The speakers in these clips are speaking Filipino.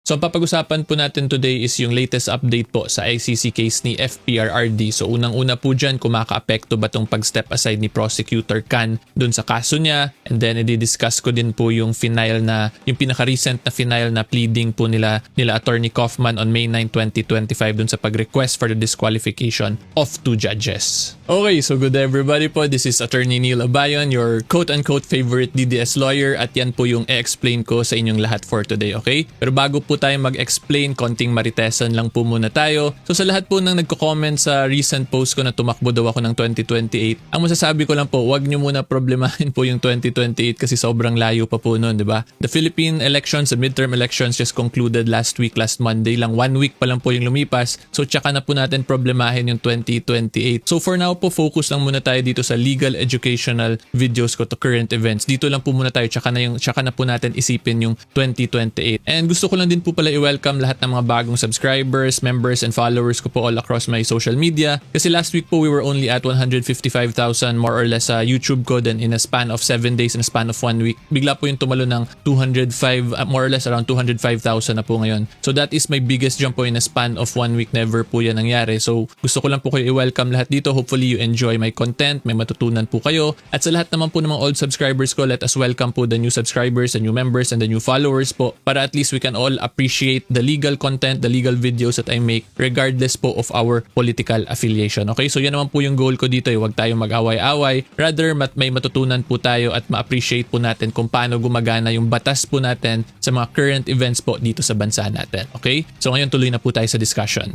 So ang papag-usapan po natin today is yung latest update po sa ICC case ni fprrd. So unang-una po dyan, kung maka-apekto ba itong pag-step aside ni Prosecutor Can dun sa kaso niya. And then i-discuss ko din po yung pinaka-recent na final na pleading po nila Attorney Kaufman on May 9, 2025 dun sa pag-request for the disqualification of 2 judges. Okay, so good everybody po. This is Attorney Neil Abayon, your quote-unquote favorite DDS lawyer, at yan po yung i-explain ko sa inyong lahat for today, okay? Pero bago po tayo mag-explain, konting maritesan lang po muna tayo. So sa lahat po nang nagko-comment sa recent post ko na tumakbo daw ako ng 2028, ang masasabi ko lang po, wag nyo muna problemahin po yung 2028 kasi sobrang layo pa po nun, di ba? The Philippine elections, the midterm elections just concluded last Monday lang. 1 week pa lang po yung lumipas. So tsaka na po natin problemahin yung 2028. So for now po, focus lang muna tayo dito sa legal educational videos ko to current events. Dito lang po muna tayo, tsaka na po natin isipin yung 2028. And gusto ko lang din po pala i-welcome lahat ng mga bagong subscribers, members, and followers ko po all across my social media. Kasi last week po we were only at 155,000 more or less sa YouTube ko. Then in a span of 7 days, in a span of 1 week, bigla po yung tumalo ng 205, more or less around 205,000 na po ngayon. So that is my biggest jump po in a span of 1 week. Never po yan nangyari. So gusto ko lang po kayo i-welcome lahat dito. Hopefully you enjoy my content, may matutunan po kayo. At sa lahat naman po ng mga old subscribers ko, let us welcome po the new subscribers, the new members, and the new followers po, para at least we can all appreciate the legal content, the legal videos that I make regardless po of our political affiliation. Okay, so yan naman po yung goal ko dito. Huwag tayong mag-away-away. Rather, may matutunan po tayo at ma-appreciate po natin kung paano gumagana yung batas po natin sa mga current events po dito sa bansa natin. Okay, so ngayon tuloy na po tayo sa discussion.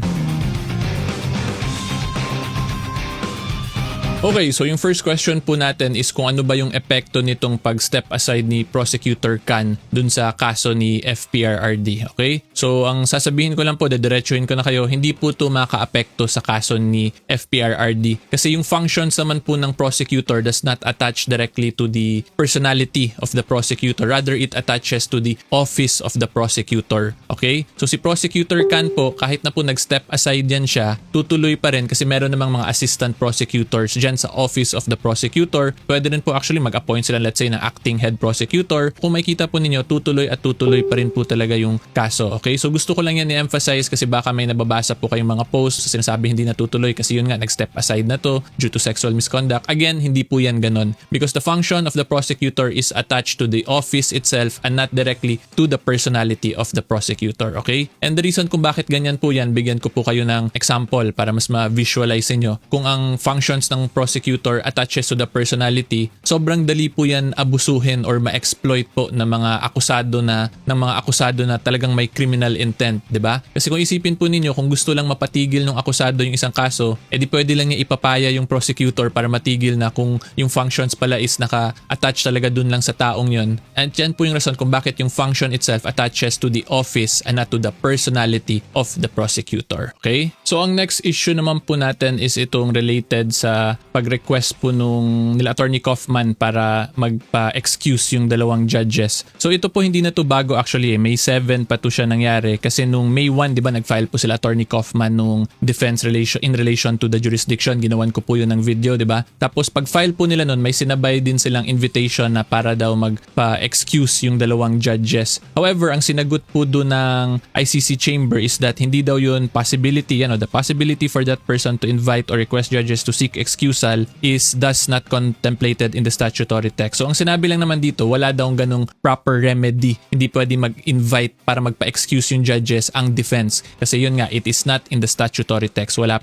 Okay, so yung first question po natin is kung ano ba yung epekto nitong pag-step aside ni Prosecutor Can dun sa kaso ni fprrd. Okay? So ang sasabihin ko lang po, dediretsuhin ko na kayo, hindi po ito maka-apekto sa kaso ni fprrd. Kasi yung functions naman po ng prosecutor does not attach directly to the personality of the prosecutor. Rather, it attaches to the office of the prosecutor. Okay? So si Prosecutor Can po, kahit na po nag-step aside yan siya, tutuloy pa rin kasi meron namang mga assistant prosecutors dyan sa office of the prosecutor. Pwede rin po actually mag-appoint sila, let's say, ng acting head prosecutor. Kung makita po ninyo, tutuloy at tutuloy pa rin po talaga yung kaso. Okay? So gusto ko lang yan i-emphasize kasi baka may nababasa po kayong mga posts sa sinasabi hindi natutuloy kasi yun nga, nag-step aside na to due to sexual misconduct. Again, hindi po yan ganon. Because the function of the prosecutor is attached to the office itself and not directly to the personality of the prosecutor. Okay? And the reason kung bakit ganyan po yan, bigyan ko po kayo ng example para mas ma-visualize nyo. Kung ang functions ng prosecutor attaches to the personality, sobrang dali po yan abusuhin or ma-exploit po ng mga akusado na talagang may criminal intent, 'di ba? Kasi kung isipin po ninyo, kung gusto lang mapatigil ng akusado yung isang kaso, edi pwede lang niya ipapaya yung prosecutor para matigil na kung yung functions pala is naka-attach talaga dun lang sa taong yon. And yan po yung rason kung bakit yung function itself attaches to the office and not to the personality of the prosecutor. Okay? So ang next issue naman po natin is itong related sa pag-request po nila Attorney Kaufman para magpa-excuse yung dalawang judges. So ito po hindi na to bago actually. May 7 pa to siya nangyari kasi nung May 1, di ba, nag-file po sila Attorney Kaufman nung defense in relation to the jurisdiction. Ginawan ko po yun ng video, di ba? Tapos pag-file po nila nun, may sinabay din silang invitation na para daw magpa-excuse yung dalawang judges. However, ang sinagot po doon ng ICC chamber is that hindi daw yun possibility, the possibility for that person to invite or request judges to seek excuse is thus not contemplated in the statutory text. So ang sinabi lang naman dito, wala daw ganung proper remedy. Hindi pwede mag-invite para magpa-excuse yung judges ang defense. Kasi yun nga, it is not in the statutory text. Wala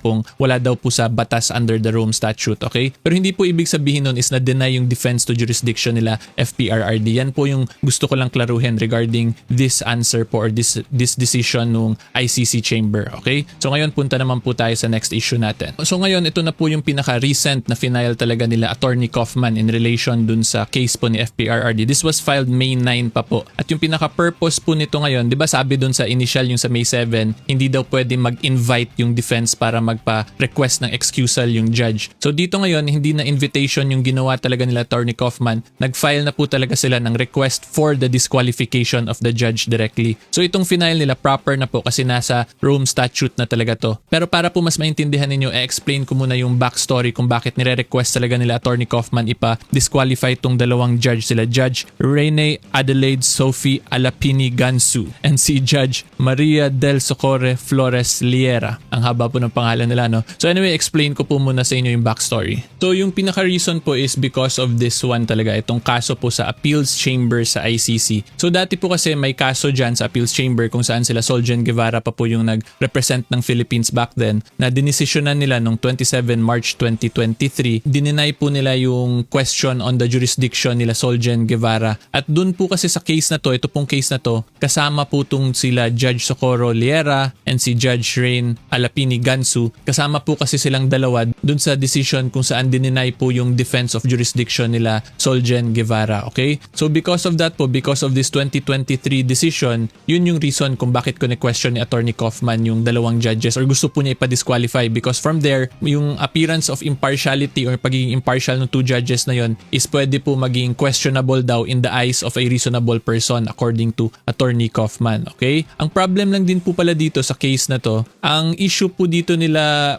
daw po sa batas under the Rome Statute. Okay? Pero hindi po ibig sabihin nun is na-deny yung defense to jurisdiction nila fprrd. Yan po yung gusto ko lang klaruhin regarding this answer po or this decision nung ICC chamber. Okay? So ngayon punta naman po tayo sa next issue natin. So ngayon, ito na po yung pinaka-recent na final talaga nila Attorney Kaufman in relation dun sa case po ni fprrd. This was filed May 9 pa po. At yung pinaka-purpose po nito ngayon, di ba sabi dun sa initial yung sa May 7, hindi daw pwede mag-invite yung defense para magpa-request ng excusal yung judge. So dito ngayon, hindi na invitation yung ginawa talaga nila Attorney Kaufman. Nag-file na po talaga sila ng request for the disqualification of the judge directly. So itong final nila proper na po kasi nasa Rome Statute na talaga to. Pero para po mas maintindihan ninyo, i-explain ko muna yung backstory kung bakit nire-request talaga nila Attorney Kaufman ipa-disqualify itong dalawang judge sila, Judge Rene Adelaide Sophie Alapini Gansu and si Judge Maria del Socorre Flores Liera. Ang haba po ng pangalan nila, no? So anyway, explain ko po muna sa inyo yung backstory. So yung pinaka-reason po is because of this one talaga, itong kaso po sa appeals chamber sa ICC. So dati po kasi may kaso dyan sa appeals chamber kung saan sila Solgen Guevara pa po yung nag-represent ng Philippines back then, na dinesisyonan nila noong 27 March 2023. Dininay po nila yung question on the jurisdiction nila Solgen Guevara. At dun po kasi sa case na to, ito pong case na to, kasama po tong sila Judge Socorro Liera and si Judge Rain Alapini Gansu. Kasama po kasi silang dalawa dun sa decision kung saan dininay po yung defense of jurisdiction nila Solgen Guevara. Okay? So because of that po, because of this 2023 decision, yun yung reason kung bakit ko ni-question ni Attorney Kaufman yung dalawang judges or gusto po niya ipa-disqualify, because from there, yung appearance of impartiality or pagiging impartial ng two judges na yun is pwede po maging questionable daw in the eyes of a reasonable person according to Attorney Kaufman. Okay? Ang problem lang din po pala dito sa case na to, ang issue po nila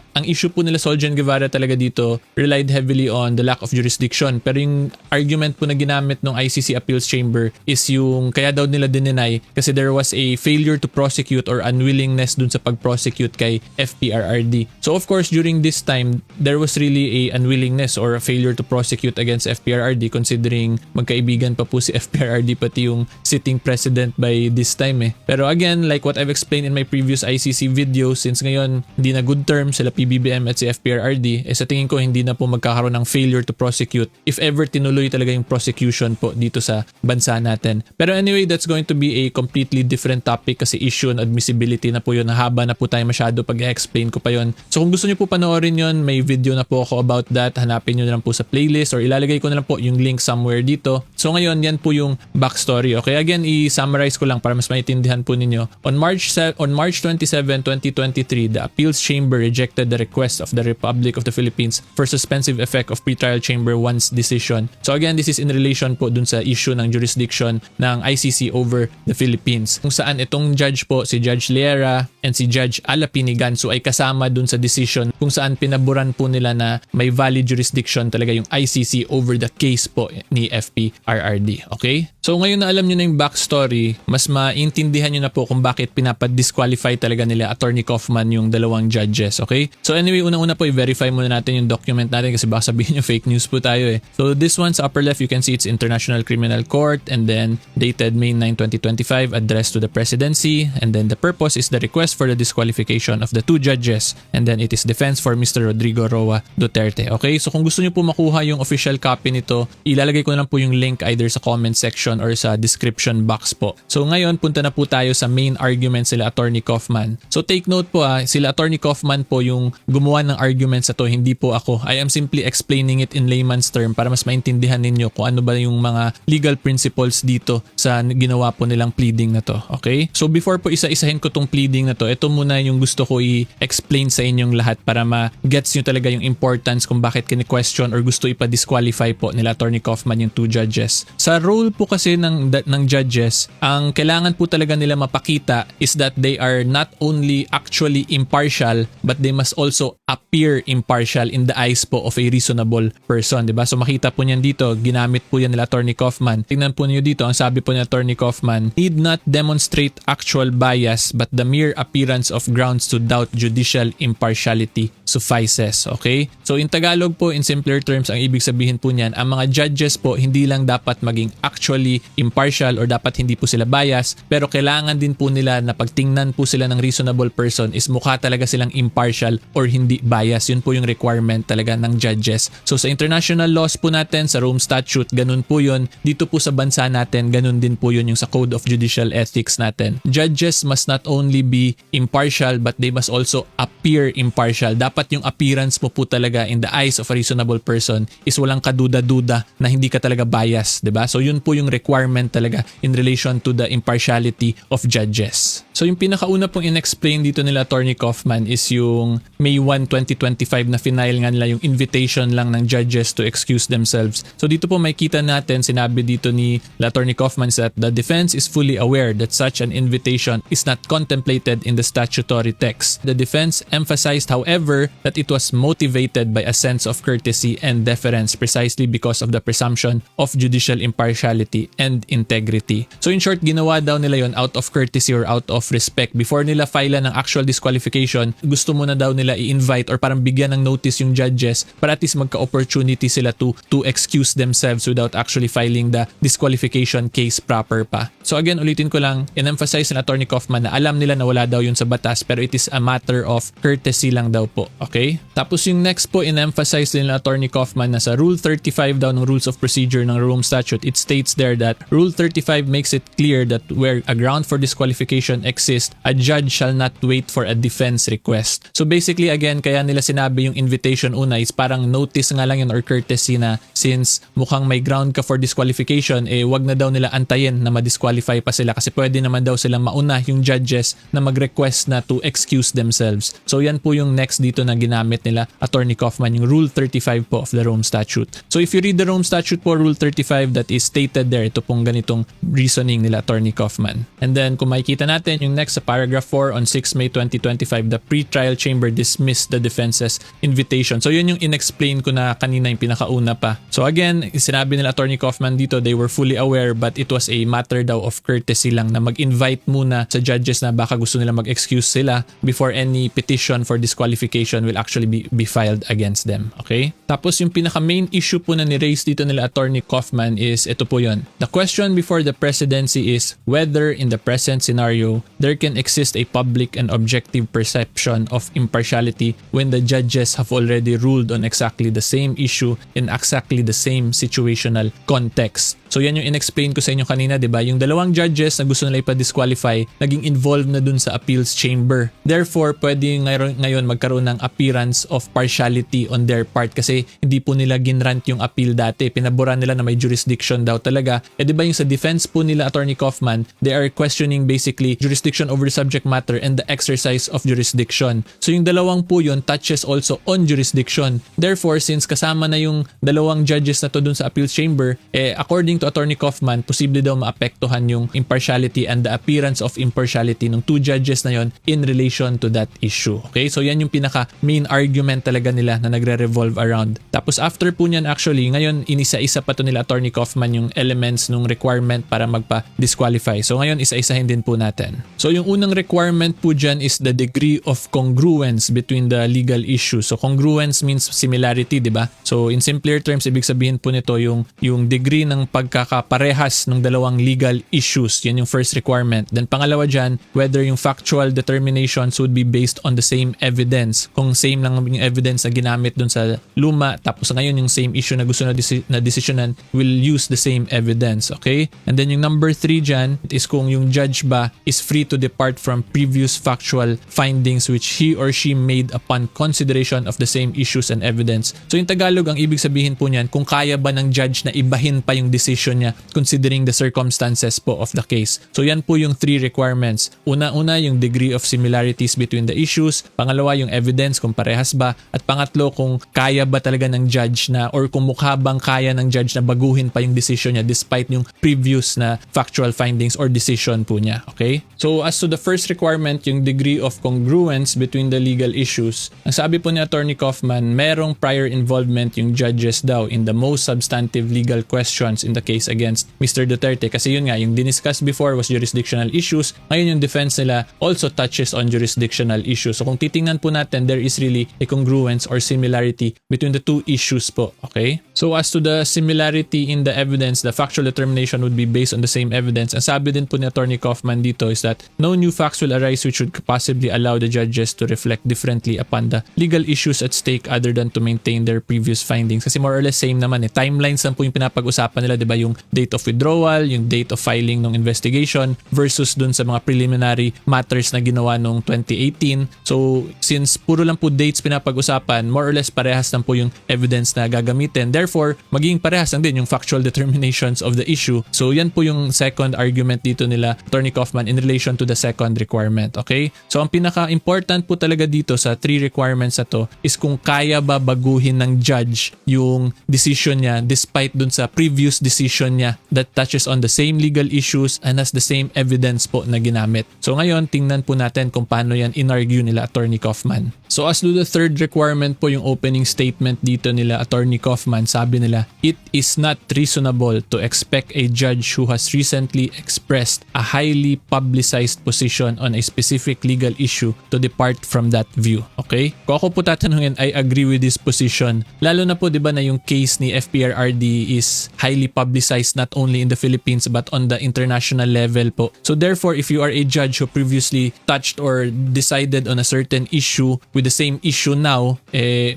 Solgen Guevara talaga dito relied heavily on the lack of jurisdiction. Pero yung argument po na ginamit ng ICC Appeals Chamber is yung kaya daw nila dininay kasi there was a failure to prosecute or unwillingness dun sa pag-prosecute kay fprrd. So of course, during this time, there was really a unwillingness or a failure to prosecute against fprrd, considering magkaibigan pa po si fprrd pati yung sitting president by this time eh. Pero again, like what I've explained in my previous ICC video, since ngayon hindi na good terms sila PBBM at si fprrd, sa tingin ko hindi na po magkakaroon ng failure to prosecute if ever tinuloy talaga yung prosecution po dito sa bansa natin. Pero anyway, that's going to be a completely different topic kasi issue on admissibility na po yun. Haba na po tayo masyado pag-explain ko pa yun. So kung gusto niyo po panoorin yun, may video na po ako about that. Hanapin niyo na lang po sa playlist or ilalagay ko na lang po yung link somewhere dito. So ngayon, yan po yung backstory. Okay, again, i-summarize ko lang para mas maintindihan po ninyo. On March 27, 2023, the Appeals Chamber rejected the request of the Republic of the Philippines for suspensive effect of Pretrial Chamber 1's decision. So again, this is in relation po dun sa issue ng jurisdiction ng ICC over the Philippines. Kung saan itong judge po, si Judge Liera and si Judge Alapini Gansu ay kasama dun sa decision kung saan pinaburan po nila na may valid jurisdiction talaga yung ICC over the case po ni fprrd. Okay? So ngayon na alam nyo na yung backstory, mas maintindihan nyo na po kung bakit pinapad-disqualify talaga nila Attorney Kaufman yung dalawang judges. Okay? So anyway, unang-una po i-verify muna natin yung document natin kasi baka sabihin nyo fake news po tayo eh. So this one sa upper left, you can see it's International Criminal Court and then dated May 9, 2025, addressed to the Presidency, and then the purpose is the request for the disqualification of the two judges, and then it is defense for Mr. Rodrigo Roa Duterte. Okay? So kung gusto nyo po makuha yung official copy nito, ilalagay ko na lang po yung link either sa comment section or sa description box po. So ngayon, punta na po tayo sa main argument sila Attorney Kaufman. So take note po sila Attorney Kaufman po yung gumawa ng arguments na to, hindi po ako. I am simply explaining it in layman's term para mas maintindihan ninyo kung ano ba yung mga legal principles dito sa ginawa po nilang pleading na to. Okay? So before po isa-isahin ko tong pleading na to, ito muna yung gusto ko i-explain sa inyong lahat para ma-gets nyo talaga yung importance kung bakit kini-question or gusto ipa-disqualify po nila Attorney Kaufman yung two judges. Sa role po kasi ng judges, ang kailangan po talaga nila mapakita is that they are not only actually impartial but they must also appear impartial in the eyes po of a reasonable person. Diba? So makita po niyan dito, ginamit po yan nila Attorney Kaufman. Tingnan po niyo dito, ang sabi po ni Attorney Kaufman, need not demonstrate actual bias but the mere appearance of grounds to doubt judicial impartiality suffices. Okay? So in Tagalog po, in simpler terms, ang ibig sabihin po niyan, ang mga judges po hindi lang dapat maging actually impartial or dapat hindi po sila bias, pero kailangan din po nila na pagtingnan po sila ng reasonable person is mukha talaga silang impartial or hindi bias. Yun po yung requirement talaga ng judges. So sa international laws po natin, sa Rome Statute, ganun po yun. Dito po sa bansa natin, ganun din po yun yung sa Code of Judicial Ethics natin. Judges must not only be impartial but they must also appear impartial. Dapat yung appearance mo po talaga in the eyes of a reasonable person is walang kaduda-duda na hindi ka talaga bias, 'di ba? So yun po yung requirement talaga in relation to the impartiality of judges. So yung pinakauna pong in-explain dito nila Attorney Kaufman is yung May 1, 2025 na final nga nila yung invitation lang ng judges to excuse themselves. So dito po makita natin, sinabi dito ni Attorney Kaufman that the defense is fully aware that such an invitation is not contemplated in the statutory text. The defense emphasized, however, clear that it was motivated by a sense of courtesy and deference precisely because of the presumption of judicial impartiality and integrity. So in short, ginawa daw nila yon out of courtesy or out of respect. Before nila file ng actual disqualification, gusto muna daw nila i-invite or parang bigyan ng notice yung judges para at least magka-opportunity sila to excuse themselves without actually filing the disqualification case proper pa. So again, ulitin ko lang, in-emphasize ng Attorney Kaufman na alam nila na wala daw yun sa batas pero it is a matter of courtesy lang daw po. Okay? Tapos yung next po, in-emphasize din ng Attorney Kaufman na sa Rule 35 daw ng Rules of Procedure ng Rome Statute, it states there that Rule 35 makes it clear that where a ground for disqualification exists, a judge shall not wait for a defense request. So basically again, kaya nila sinabi yung invitation una is parang notice nga lang yun or courtesy na since mukhang may ground ka for disqualification, wag na daw nila antayin na ma-disqualify pa sila kasi pwede naman daw silang mauna yung judges na mag-request na to excuse themselves. So yan po yung next dito na ginamit nila Attorney Kaufman, yung Rule 35 po of the Rome Statute. So if you read the Rome Statute po, Rule 35, that is stated there, ito pong ganitong reasoning nila Attorney Kaufman. And then kung makikita natin yung next sa paragraph 4 on 6 May 2025, the pre-trial chamber dismissed the defense's invitation. So yun yung in-explain ko na kanina yung pinakauna pa. So again, sinabi nila Attorney Kaufman dito, they were fully aware but it was a matter daw of courtesy lang na mag-invite muna sa judges na baka gusto nila mag-excuse sila before any petition for disqualification will actually be filed against them. Okay? Tapos yung pinaka-main issue po na ni-raise dito nila Attorney Kaufman is ito po yun. The question before the presidency is whether in the present scenario there can exist a public and objective perception of impartiality when the judges have already ruled on exactly the same issue in exactly the same situational context. So yan yung in-explain ko sa inyo kanina, 'di ba? Yung dalawang judges na gusto nila ipa-disqualify, naging involved na dun sa appeals chamber. Therefore, pwede ngayon magkaroon ng appearance of partiality on their part kasi hindi po nila ginrant yung appeal dati. Pinaboran nila na may jurisdiction daw talaga. 'Di ba yung sa defense po nila Attorney Kaufman, they are questioning basically jurisdiction over the subject matter and the exercise of jurisdiction. So yung dalawang po yun touches also on jurisdiction. Therefore, since kasama na yung dalawang judges na to dun sa appeals chamber, according to Attorney Kaufman, posible daw maapektuhan yung impartiality and the appearance of impartiality ng two judges na yon in relation to that issue. Okay? So yan yung pinaka main argument talaga nila na nagre-revolve around. Tapos after po niyan actually, ngayon inisa-isa pa to nila Attorney Kaufman yung elements ng requirement para magpa-disqualify. So ngayon isa-isahin din po natin. So yung unang requirement po dyan is the degree of congruence between the legal issues. So congruence means similarity, di ba? So in simpler terms, ibig sabihin po nito yung degree ng pagkakaparehas ng dalawang legal issues. Yan yung first requirement. Then pangalawa dyan, whether yung factual determinations would be based on the same evidence. Kung same lang yung evidence na ginamit dun sa luma, tapos ngayon yung same issue na gusto na desisyonan will use the same evidence. Okay? And then yung number 3 dyan is kung yung judge ba is free to depart from previous factual findings which he or she made upon consideration of the same issues and evidence. So yung Tagalog, ang ibig sabihin po niyan, kung kaya ba ng judge na ibahin pa yung decision niya considering the circumstances po of the case. So yan po yung 3 requirements. Una yung degree of similarities between the issues. Pangalawa yung evidence kung parehas ba. At pangatlo kung kaya ba talaga ng judge na or kung mukha bang kaya ng judge na baguhin pa yung decision niya despite yung previous na factual findings or decision po niya. Okay? So as to the first requirement, yung degree of congruence between the legal issues, ang sabi po ni Attorney Kaufman, merong prior involvement yung judges daw in the most substantive legal questions in the case against Mr. Duterte. Kasi yun nga, yung diniscuss before was jurisdictional issues. Ngayon yung defense nila also touches on jurisdictional issues. So kung titingnan po natin, there is really a congruence or similarity between the two issues po. Okay? So as to the similarity in the evidence, the factual determination would be based on the same evidence. Ang sabi din po ni Attorney Kaufman dito is that no new facts will arise which would possibly allow the judges to reflect differently upon the legal issues at stake other than to maintain their previous findings. Kasi more or less same naman eh. Timelines lang po yung pinapag-usapan nila, 'di ba? Yung date of withdrawal, yung date of filing ng investigation versus dun sa mga preliminary matters na ginawa noong 2018. So since puro lang po dates pinapag-usapan, more or less parehas lang po yung evidence na gagamitin. Therefore, therefore, magiging parehas lang din yung factual determinations of the issue. So yan po yung second argument dito nila, Attorney Kaufman, in relation to the second requirement. Okay? So ang pinaka-important po talaga dito sa 3 requirements na to is kung kaya ba baguhin ng judge yung decision niya despite dun sa previous decision niya that touches on the same legal issues and has the same evidence po na ginamit. So ngayon, tingnan po natin kung paano yan in-argue nila Attorney Kaufman. So as to the third requirement po, yung opening statement dito nila Attorney Kaufman, sabi nila, it is not reasonable to expect a judge who has recently expressed a highly publicized position on a specific legal issue to depart from that view. Okay? Kung ako po tatanungin, I agree with this position. Lalo na po 'di ba na yung case ni fprrd is highly publicized not only in the Philippines but on the international level po. So therefore, if you are a judge who previously touched or decided on a certain issue with the same issue now,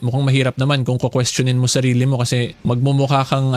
mukhang mahirap naman kung questionin mo sarili mo kasi magmumukha kang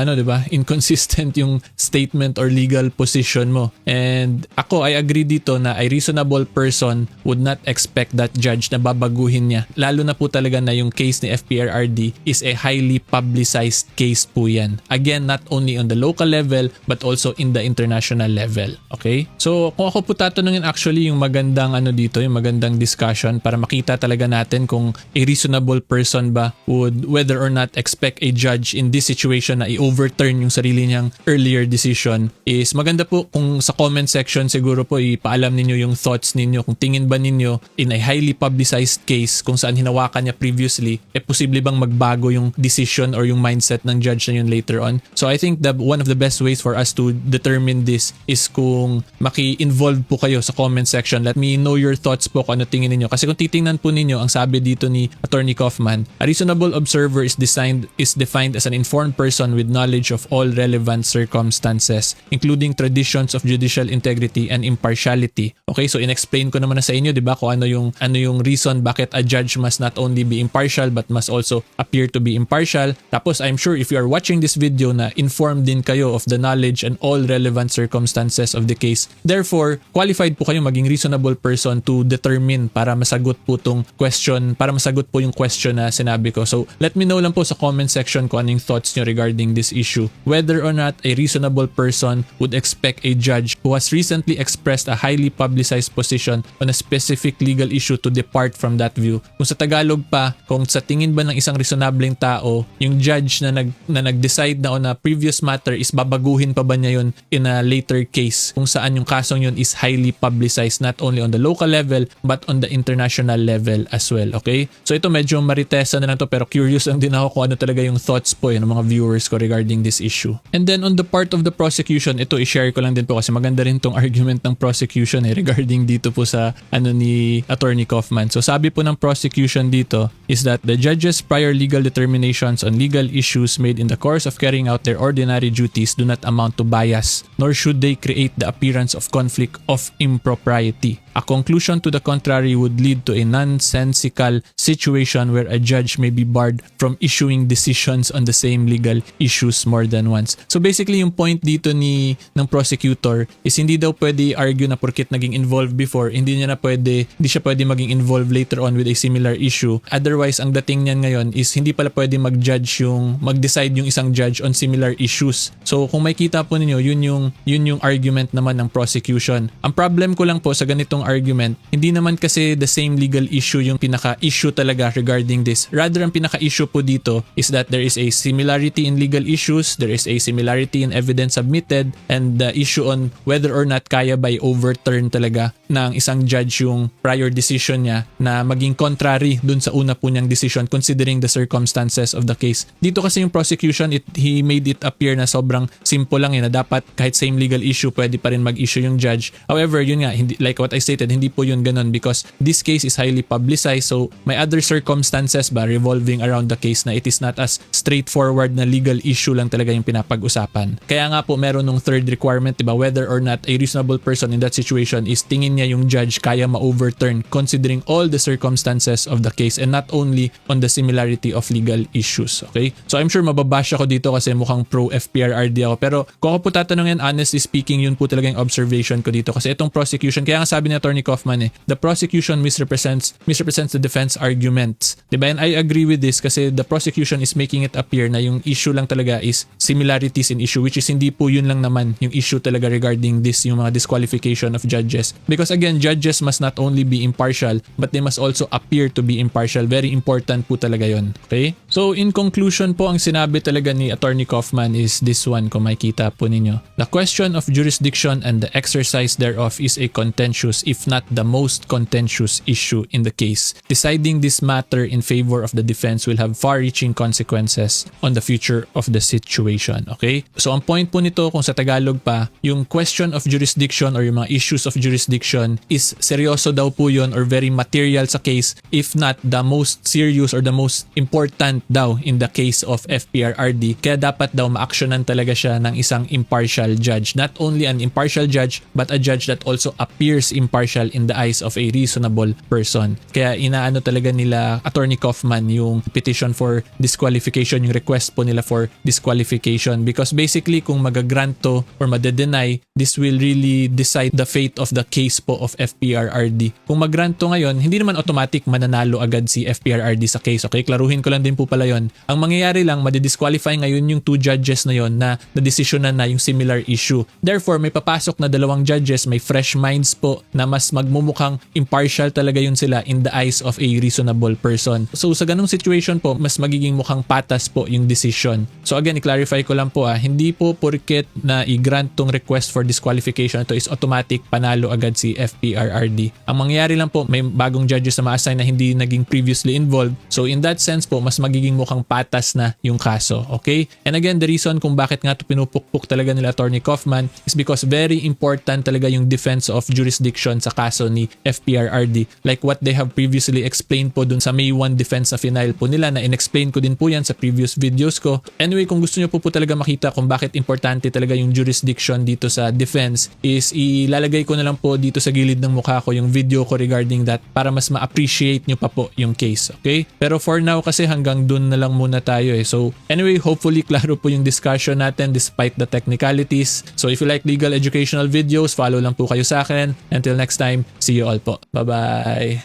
inconsistent yung statement or legal position mo. And ako, I agree dito na a reasonable person would not expect that judge na babaguhin niya. Lalo na po talaga na yung case ni fprrd is a highly publicized case po yan. Again, not only on the local level but also in the international level. Okay? So, kung ako po tatanungin, actually yung magandang dito, yung magandang discussion para makita talaga natin kung a reasonable person ba would whether or not expect a judge in this situation na i-overturn yung sarili niyang earlier decision is maganda po kung sa comment section siguro po ipaalam ninyo yung thoughts ninyo, kung tingin ba ninyo in a highly publicized case kung saan hinawakan niya previously, posible bang magbago yung decision or yung mindset ng judge na yun later on. So I think that one of the best ways for us to determine this is kung maki-involve po kayo sa comment section. Let me know your thoughts po kung ano tingin ninyo. Kasi kung titingnan po ninyo, ang sabi dito ni Attorney Kaufman, a reasonable observer is defined as an informed person with knowledge of all relevant circumstances, including traditions of judicial integrity and impartiality. Okay, so in-explain ko naman na sa inyo, 'di ba, kung ano yung reason bakit a judge must not only be impartial but must also appear to be impartial. Tapos I'm sure if you are watching this video na informed din kayo of the knowledge and all relevant circumstances of the case. Therefore, qualified po kayo maging reasonable person to determine para masagot po tong question, para masagot po yung question na sinabi ko. So, let me know lang po sa comment section kung anong thoughts nyo regarding this issue. Whether or not a reasonable person would expect a judge who has recently expressed a highly publicized position on a specific legal issue to depart from that view. Kung sa Tagalog pa, kung sa tingin ba ng isang reasonableng tao, yung judge na nag-decide na on a previous matter is babaguhin pa ba niya yun in a later case kung saan yung kasong yun is highly publicized not only on the local level but on the international level as well. Okay? So ito medyo maritesa na lang to pero curious lang din ako kung ano talaga yung thoughts po ng mga viewers ko regarding this issue. And then on the part of the prosecution, ito i-share ko lang din po kasi maganda rin tong argument ng prosecution regarding dito po sa ni Attorney Kaufman. So sabi po ng prosecution dito is that the judge's prior legal determinations on legal issues made in the course of carrying out their ordinary duties do not amount to bias, nor should they create the appearance of conflict of impropriety. A conclusion to the contrary would lead to a nonsensical situation where a judge may be barred from issuing decisions on the same legal issues more than once. So basically yung point dito ng prosecutor is hindi daw pwede argue na porket naging involved before, hindi siya pwede maging involved later on with a similar issue. Otherwise, ang dating niyan ngayon is hindi pala pwede mag-decide yung isang judge on similar issues. So kung makita po ninyo, yun yung argument naman ng prosecution. Ang problem ko lang po sa ganitong argument, hindi naman kasi the same legal issue yung pinaka-issue talaga regarding this. Rather, ang pinaka-issue po dito is that there is a similarity in legal issues, there is a similarity in evidence submitted, and the issue on whether or not kaya by overturn talaga ng isang judge yung prior decision niya na maging contrary dun sa una po niyang decision considering the circumstances of the case. Dito kasi yung prosecution, he made it appear na sobrang simple lang na dapat kahit same legal issue, pwede pa rin mag-issue yung judge. However, yun nga, hindi, like what I stated, hindi po yun ganun because this case is highly publicized, so may other circumstances ba revolving around the case na it is not as straightforward na legal issue lang talaga yung pinapag-usapan. Kaya nga po meron nung third requirement, diba, whether or not a reasonable person in that situation is tingin niya niya yung judge kaya ma-overturn considering all the circumstances of the case and not only on the similarity of legal issues. Okay? So I'm sure mababash ako dito kasi mukhang pro FPRRD ako, pero kung ako po tatanungin, honestly speaking, yun po talaga yung observation ko dito kasi itong prosecution, kaya nga sabi ni Attorney Kaufman the prosecution misrepresents the defense arguments. Diba? And I agree with this kasi the prosecution is making it appear na yung issue lang talaga is similarities in issue, which is hindi po yun lang naman yung issue talaga regarding this, yung mga disqualification of judges. Because again, judges must not only be impartial but they must also appear to be impartial. Very important po talaga yun. Okay? So in conclusion po, ang sinabi talaga ni Attorney Kaufman is this one, kung makikita po ninyo. The question of jurisdiction and the exercise thereof is a contentious, if not the most contentious issue in the case. Deciding this matter in favor of the defense will have far-reaching consequences on the future of the situation. Okay? So ang point po nito, kung sa Tagalog pa, yung question of jurisdiction or yung mga issues of jurisdiction is seryoso daw po yun or very material sa case, if not the most serious or the most important daw in the case of FPRRD. Kaya dapat daw ma-actionan talaga siya ng isang impartial judge. Not only an impartial judge, but a judge that also appears impartial in the eyes of a reasonable person. Kaya inaano talaga nila Attorney Kaufman yung petition for disqualification, yung request po nila for disqualification, because basically kung magagrant to or madedenay, this will really decide the fate of the case po of FPRRD. Kung magrant to ngayon, hindi naman automatic mananalo agad si FPRRD sa case. Okay, klaruhin ko lang din po pala yon. Ang mangyayari lang, madidisqualify ngayon yung 2 judges na yon na na-desisyonan na yung similar issue. Therefore, may papasok na 2 judges, may fresh minds po na mas magmumukhang impartial talaga yun sila in the eyes of a reasonable person. So sa ganung situation po, mas magiging mukhang patas po yung decision. So again, i-clarify ko lang po hindi po porket na i-grant tong request for disqualification, ito is automatic panalo agad si FPRRD. Ang mangyayari lang po, may bagong judges na ma-assign na hindi naging previously involved. So in that sense po, mas magiging mukhang patas na yung kaso. Okay? And again, the reason kung bakit nga ito pinupukpuk talaga nila Attorney Kaufman is because very important talaga yung defense of jurisdiction sa kaso ni FPRRD. Like what they have previously explained po dun sa May 1 defense na final po nila, na in-explain ko din po yan sa previous videos ko. Anyway, kung gusto nyo po talaga makita kung bakit importante talaga yung jurisdiction dito sa defense, is ilalagay ko na lang po dito sa gilid ng mukha ko yung video ko regarding that para mas ma-appreciate nyo pa po yung case. Okay? Pero for now kasi hanggang dun na lang muna tayo So anyway, hopefully klaro po yung discussion natin despite the technicalities. So if you like legal educational videos, follow lang po kayo sa akin. Until next time, see you all po. Bye-bye!